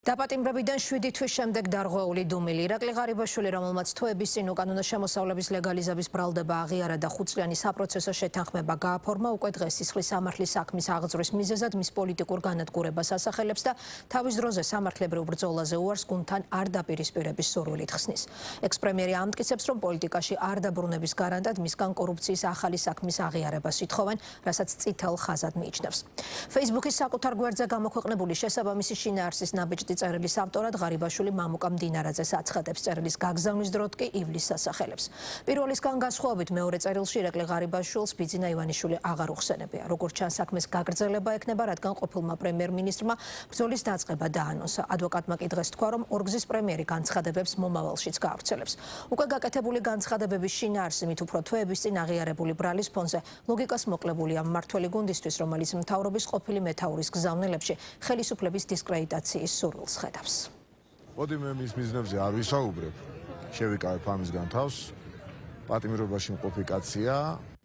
დაპატიმრებიდან 7 თვის შემდეგ დარღვეული დუმილი ირაკლი ღარიბაშვილი, რომელმაც თვეების წინ უკანონო შემოსავლების ლეგალიზების ბრალდება აღიარა და 5 წლიანი საპროცესო შეთანხმება გააფორმა, უკვე დღეს სისხლის სამართლის საქმის აღძვრის მიზეზად მის პოლიტიკურ განადგურებას ასახელებს და თავის დროზე სამართლებრივ ბრძოლაზე უარს გუნდთან არ დაპირისპირების სურვილით ხსნის. ექს-პრემიერი ამტკიცებს, რომ პოლიტიკაში არ დაბრუნების გარანტად მისგან კორუფციის ახალი საქმის აღიარებას ითხოვენ, რასაც წითელ ხაზად მიიჩნევს. Facebook-ის საკუთარ გვერდზე გამოქვეყნებული შესაბამისი შინაარსის ნაბეჭდი წერილის ავტორად ღარიბაშვილი მამუკა მდინარაძეს აცხადებს, წერილის გაგზავნის დროდ კი ივლისს ასახელებს. პირველისგან განსხვავებით მეორე წერილში ირაკლი ღარიბაშვილს ბიძინა ივანიშვილი აღარ უხსენებია. როგორც ჩანს, საქმეს გაგრძელება ექნება, რადგან ყოფილმა პრემიერ-მინისტრმა ბრძოლის დაწყება დაანონსა. ადვოკატმა კი დღეს თქვა, რომ ორგზის პრემიერი განცხადებებს მომავალშიც გაავრცელებს. უკვე გაკეთებული განცხადებების შინაარსი მით უფრო თვეების წინ აღიარებული ბრალის ფონზე ლოგიკას მოკლებულია მმართველი გუნდისთვის, რომელიც მთავრობის ყოფილი მეთაურის გზავნილებში ხელისუფლების დისკრედიტაციის სურვილს ხედავს. მოდი მე მის მიზნებზე არ ვისაუბრებ. შევიკავებ ამისგან თავს. პატიმრობაში მყოფი კაცია.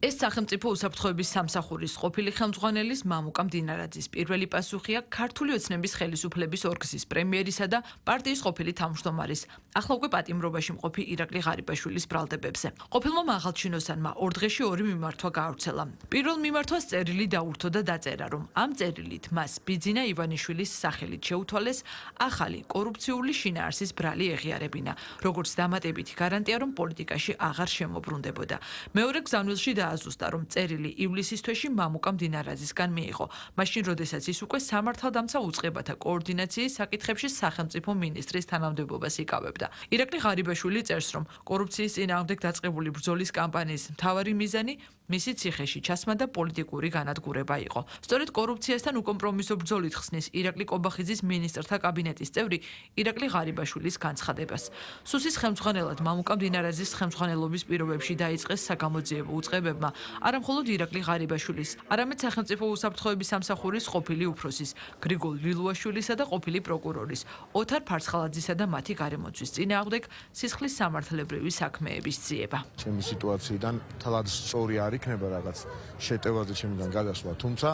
ეს სახელმწიფო უსაფრთხოების სამსახურის ყოფილი ხელმძღვანელის მამუკა მდინარაძის პირველი პასუხია ქართული ოცნების ხელისუფლების ორგზის პრემიერისა და პარტიის ყოფილი თავმჯდომარის, ახლა უკვე პატიმრობაში მყოფი ირაკლი ღარიბაშვილის ბრალდებებზე. ყოფილმა მაღალჩინოსანმა ორ დღეში ორი მიმართვა გაავრცელა. პირველ მიმართვას წერილი დაურთო და დაწერა, რომ ამ წერილით მას ბიძინა ივანიშვილის სახელით შეუთვალეს ახალი კორუფციული შინაარსის ბრალი ეღიარებინა, როგორც დამატებითი გარანტია, რომ პოლიტიკაში აღარ შემოbrunდებოდა. მეორე გზავნილში აზუსტა, რომ წერილი ივლისის თვეში მამუკა მდინარაძისგან მიიღო, მაშინ როდესაც ის უკვე სამართალდამცა უწყებათა კოორდინაციის საკითხებში სახელმწიფო მინისტრის თანამდებობას იკავებდა. ირაკლი ღარიბაშვილი წერს, რომ კორუფციის წინააღმდეგ დაწყებული ბრძოლის კამპანიის მთავარი მიზანი მისი ციხეში ჩასმა და პოლიტიკური განადგურება იყო. სწორედ კორუფციასთან უკომპრომისო ბრძოლით ხსნის ირაკლი კობახიძის მინისტრთა კაბინეტის წევრი ირაკლი ღარიბაშვილის განცხადებას. სუსის ხელმძღვანელად მამუკა მდინარაძის ხელმძღვანელობის პირობებში დაიწყეს საგამოძიებო უწყებებმა არამხოლოდ ირაკლი ღარიბაშვილის, არამედ სახელმწიფო უსაფრთხოების სამსახურის ყოფილი უფროსის, გრიგოლ ვილუაშვილისა და ყოფილი პროკურორის, ოთარ ფარცხალაძისა და მათი გარემოწვის წინააღმდეგ სისხლის სამართლებრივი საქმეების ძიება. ჩემი სიტუაციიდან თალად სწორი არ იქნება რაღაც შეტევაზე ჩემიდან გადასვლა, თუმცა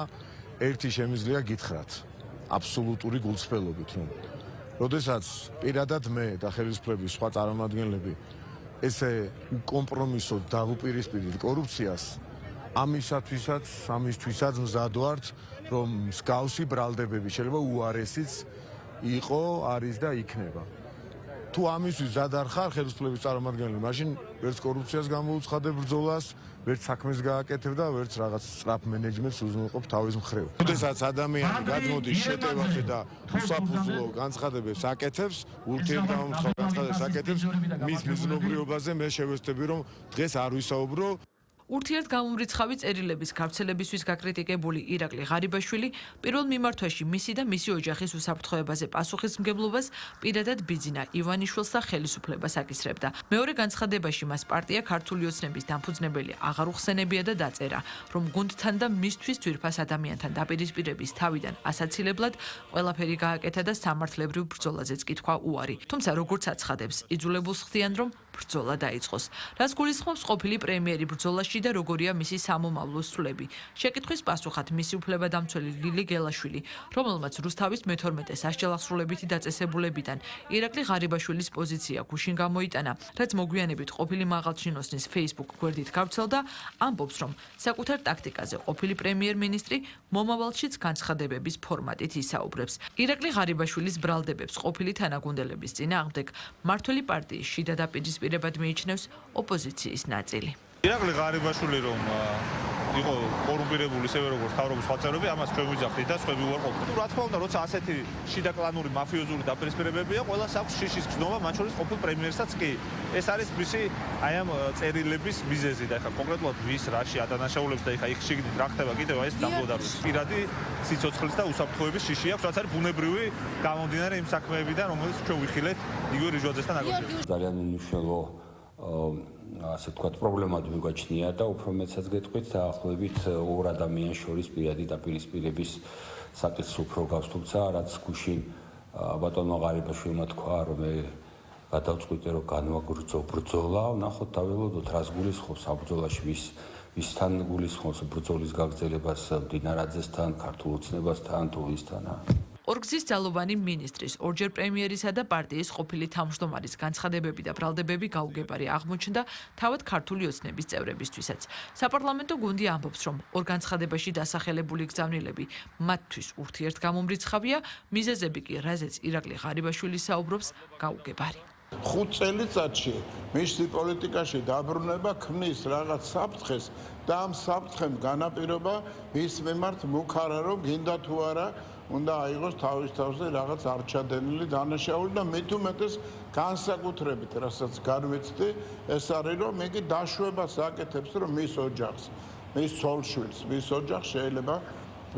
ერთი შემიძლია გითხრათ აბსოლუტური გულწრფელობით, რომ როდესაც პირადად მე და ხელისუფლების სხვა წარმომადგენლები ესე კომპრომისოდ დავუპირისპირდით კორუფციას, ამისთვისაც მზად ვართ, რომ მსგავსი ბრალდებები შეიძლება უარესიც იყო, არის და იქნება. თუ ამისთვის მზად არ ხარ ხელისუფლების წარმომადგენელი, მაშინ ვერც კორუფციას გამოუცხადებ ბრძოლას, ვერც საქმეს გააკეთებ და ვერც რაღაც სწრაფ მენეჯმენტს უზრუნველყოფ თავის მხრივ. როდესაც ადამიანი გადმოდის შეტევაზე და უსაფუძვლო განცხადებებს აკეთებს, ურთიერთგამომცხობ განცხადებებს აკეთებს, მის მიზნობრიობაზე მე შევეცდები, რომ დღეს არ ვისაუბრო. ურთიერთგამომრიცხავი წერილების გავრცელებისთვის გაკრიტიკებული ირაკლი ღარიბაშვილი პირველ მიმართვაში მისი და მისი ოჯახის უსაფრთხოებაზე პასუხისმგებლობას პირადად ბიძინა ივანიშვილს და ხელისუფლებას აკისრებდა. მეორე განცხადებაში მას პარტია ქართული ოცნების დამფუძნებელი აღარ უხსენებია და დაწერა, რომ გუნდთან და მისთვის ძვირფას ადამიანთან დაპირისპირების თავიდან ასაცილებლად ყველაფერი გააკეთა და სამართლებრივ ბრძოლაზეც კი თქვა უარი. თუმცა როგორც აცხადებს, იძულებულს ხდიან, რომ ბრძოლა დაიწყოს. რაც გულისხმობს ყოფილი პრემიერი ბრძოლაში და როგორია მისი სამომავლო სვლები. შეკითხვის პასუხად მისი უფლებადამცველი ლილი გელაშვილი, რომელმაც რუსთავის მე-12 სასჯელახსრულებითი დაწესებულებიდან ირაკლი ღარიბაშვილის პოზიცია გუშინ გამოიტანა, რაც მოგვიანებით ყოფილი მაღალჩინოსნის Facebook გვერდით გავრცელდა, ამბობს, რომ საკუთარ ტაქტიკაზე ყოფილი პრემიერ-მინისტრი მომავალშიც განცხადებების ფორმატით ისაუბრებს. ირაკლი ღარიბაშვილის ბრალდებებს ყოფილი თანაგუნდელების წინააღმდეგ მმართველი პარტიის შიდა დაპირისპირებად მიიჩნევს ოპოზიციის ნაწილი. ირაკლი ღარიბაშვილი რომ იყო კორუმპირებული ისევე როგორც თავრობის სხვა წევრები, ამას ჩვენ ვიძახდით და სხვები უარყოფით. რა თქმა უნდა, როცა ასეთი შიდა კლანური მაფიოზური დაპირისპირებებია, ყველას აქვს შიშის გზნობა, მათ შორის ყოფილ პრემიერსაც კი. ეს არის მისი აი ამ წერილების მიზეზი და ეხლა კონკრეტულად ვის რაში ადანაშაულებს და ეხლა იქ შიგნით რა ხდება კიდევ ეს დამბლოდაროს. პირადი სიცოცხლის და უსაფრთხოების შიში აქვს, რაც არის ბუნებრივი გამომდინარე იმ საქმეებიდან, რომელიც ჩვენ ვიხილეთ იგორ რიჟვაძესთან აკავშირებით. ძალიან მნიშვნელოვანი ასე თქვა პრობლემად მიგვაჩნია და უფრო მეცაც გეტყვით დაახლოებით ორ ადამიანს შორის პირადი დაპირისპირების საკითხს უფრო გავს, თუმცა რაც გუშინ ბატონმა ღარიბაშვილმა თქვა, რომ მე გადავწყვიტე, რომ განვაგრძო ბრძოლა, ნახოთ დაველოდოთ რას გულისხმობს ამ ბრძოლაში ვისთან გულისხმობს ბრძოლის გაგრძელებას მდინარაძესთან, ქართულ ოცნებასთან თუ ვისთან. ორგზის ძალოვანი მინისტრის, ორჯერ პრემიერისა და პარტიის ყოფილი თავმჯდომარის განცხადებები და ბრალდებები გაუგებარი აღმოჩნდა თავად ქართული ოცნების წევრებისთვისაც. საპარლამენტო გუნდი ამბობს, რომ ორ განცხადებაში დასახელებული გზავნილები მათთვის ურთიერთგამომრიცხავია, მიზეზები კი, რაზეც ირაკლი ღარიბაშვილი საუბრობს, გაუგებარი. 5 წელიწადში მისი პოლიტიკაში დაბრუნება ქმნის რაღაც საფრთხეს და ამ საფრთხემ განაპირობა ის მიმართ მუქარა რომ გინდა თუ არა უნდა აიღოს თავის თავზე რაღაც არჩადენილი დანაშაული და მით უმეტეს განსაკუთრებით რასაც განვიცდი ეს არის რომ იგი დაშვებას აკეთებს რომ მის ოჯახს მის ცოლ-შვილს მის ოჯახს შეიძლება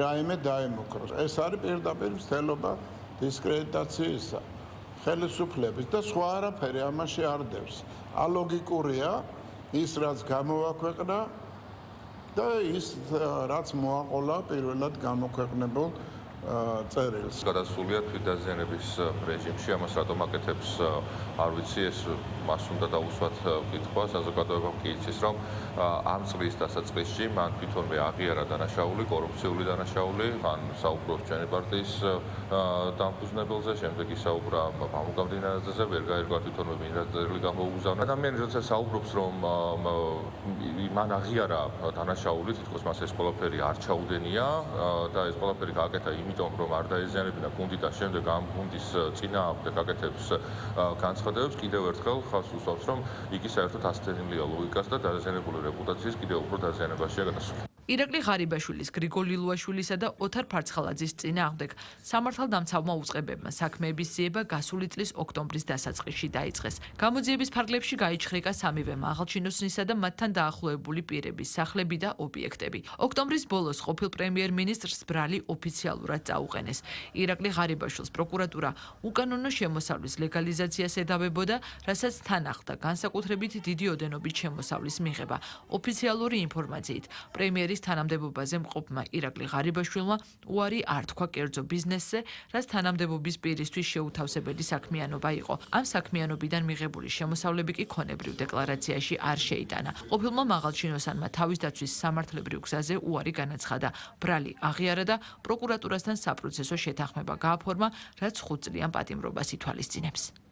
რაიმე დაემუქროს ეს არის პირდაპირ მცდელობა დისკრედიტაციისა ხელისუფლების და სხვა არაფერი ამაში არ დევს. ალოგიკურია ის რაც გამოაქვეყნა და ის რაც მოაყოლა პირველად გამოქვეყნებულ წერილს. გადასულია თვითდაზიანების რეჟიმში, ამას რატომ აკეთებს, არ ვიცი, ეს მას უნდა დაუსვათ კითხვა, საზოგადოებამ კი იცის, რომ ამ წლის დასაწყისში მან თვითონვე აღიარა დანაშაული, კორუფციული დანაშაული, ან საუბრობს ჩვენი პარტიის დამფუძნებელზე, შემდეგ ისაუბრა მამუკამდინარაძეზე, ვერ გაერგვა თვითონვე მინისტრელი გამოუგზავნა. ადამიანი როცა საუბრობს, რომ მან აღიარა დანაშაული, თითქოს მას ეს ყველაფერი არ ჩაუდენია და ეს ყველაფერი გააკეთა იმიტომ რომ არ დაეზიანებინა გუნდი და შემდეგ ამ გუნდის წინააღმდეგ აკეთებს განცხადებებს კიდევ ერთხელ ხალხს უსვამს რომ იგი საერთოდ ასთენილია ლოგიკას და დაზიანებული რეპუტაციის კიდევ უფრო დაზიანებაშია გადასული. ირაკლი ღარიბაშვილის, გრიგოლ ლილუაშვილისა და ოთარ ფარცხალაძის წინააღმდეგ სამართალდამცავმა უწყებებმა საქმეების ძიება გასული წლის ოქტომბრის დასაწყისში დაიწყეს. გამოძიების ფარგლებში გაიჩხრიკა სამივე მაღალჩინოსნისა და მათთან დაახლოებული პირების სახლები და ობიექტები. ოქტომბრის ბოლოს ყოფილ პრემიერ-მინისტრს ბრალი ოფიციალურად წაუყენეს. ირაკლი ღარიბაშვილს პროკურატურა უკანონო შემოსავლის ლეგალიზაციას ედავებოდა, რასაც თან ახლდა განსაკუთრებით დიდი ოდენობით შემოსავლის მიღება. ოფიციალური ინფორმაციით, პრემიერის თანამდებობაზე მყოფმა ირაკლი ღარიბაშვილმა უარი არ თქვა კერძო ბიზნესზე, რაც თანამდებობის პირისთვის შეუთავსებელი საქმიანობა იყო. ამ საქმიანობიდან მიღებული შემოსავლები კი ქონებრივ დეკლარაციაში არ შეიტანა. ყოფილმა მაღალჩინოსანმა თავის დაცვის სამართლებრივ გზაზე უარი განაცხადა. ბრალი აღიარა და პროკურატურასთან საპროცესო შეთანხმება გააფორმა, რაც 5 წლიან პატიმრობას ითვალისწინებს.